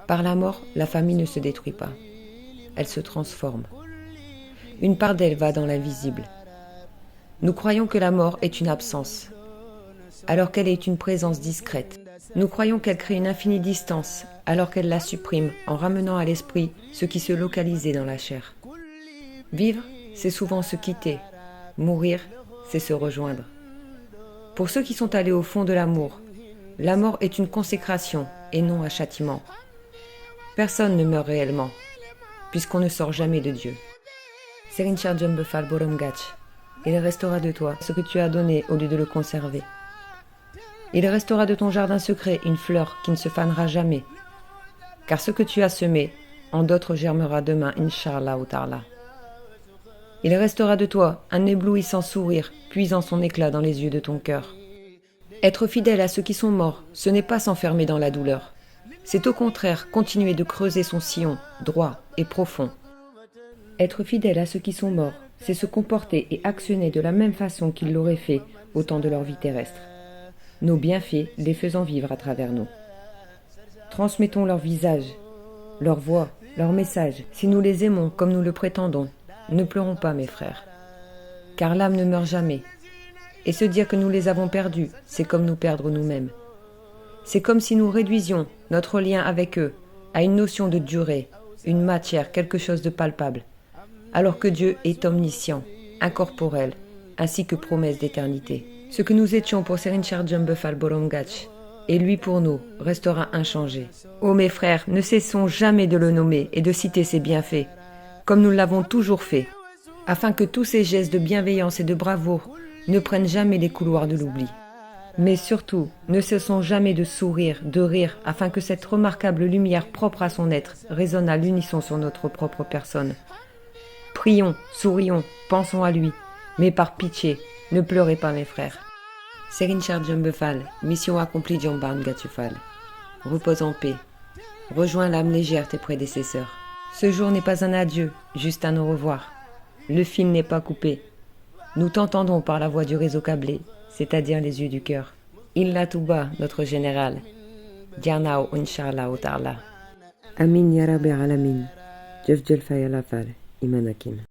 Par la mort, la famille ne se détruit pas. Elle se transforme. Une part d'elle va dans l'invisible. Nous croyons que la mort est une absence, alors qu'elle est une présence discrète. Nous croyons qu'elle crée une infinie distance, alors qu'elle la supprime en ramenant à l'esprit ce qui se localisait dans la chair. Vivre, c'est souvent se quitter. Mourir, c'est se rejoindre. Pour ceux qui sont allés au fond de l'amour, la mort est une consécration et non un châtiment. Personne ne meurt réellement, puisqu'on ne sort jamais de Dieu. Serin Charjam Befal Borom Gach, il restera de toi ce que tu as donné au lieu de le conserver. Il restera de ton jardin secret une fleur qui ne se fanera jamais, car ce que tu as semé, en d'autres germera demain, Inch'Allah ou Ta'ala. Il restera de toi un éblouissant sourire puisant son éclat dans les yeux de ton cœur. Être fidèle à ceux qui sont morts, ce n'est pas s'enfermer dans la douleur. C'est au contraire continuer de creuser son sillon, droit et profond. Être fidèle à ceux qui sont morts, c'est se comporter et actionner de la même façon qu'ils l'auraient fait au temps de leur vie terrestre. Nos bienfaits les faisant vivre à travers nous. Transmettons leur visage, leur voix, leur message, si nous les aimons comme nous le prétendons. Ne pleurons pas, mes frères, car l'âme ne meurt jamais. Et se dire que nous les avons perdus, c'est comme nous perdre nous-mêmes. C'est comme si nous réduisions notre lien avec eux à une notion de durée, une matière, quelque chose de palpable, alors que Dieu est omniscient, incorporel, ainsi que promesse d'éternité. Ce que nous étions pour Serin Charjam Befal Borom Gach, et lui pour nous, restera inchangé. Ô mes frères, ne cessons jamais de le nommer et de citer ses bienfaits, comme nous l'avons toujours fait, afin que tous ces gestes de bienveillance et de bravoure ne prennent jamais les couloirs de l'oubli. Mais surtout, ne cessons jamais de sourire, de rire, afin que cette remarquable lumière propre à son être résonne à l'unisson sur notre propre personne. Prions, sourions, pensons à lui, mais par pitié, ne pleurez pas mes frères. Serin Charjam Befal, mission accomplie Djamban Gatufal. Repose en paix. Rejoins l'âme légère tes prédécesseurs. Ce jour n'est pas un adieu, juste un au revoir. Le fil n'est pas coupé. Nous t'entendons par la voix du réseau câblé, c'est-à-dire les yeux du cœur. Illa Touba, notre général. Diarnao, Inch'Allah, Ta'ala. Amin ya Rabbi alamin. Jef Jelfaya Lafal, Imanakim.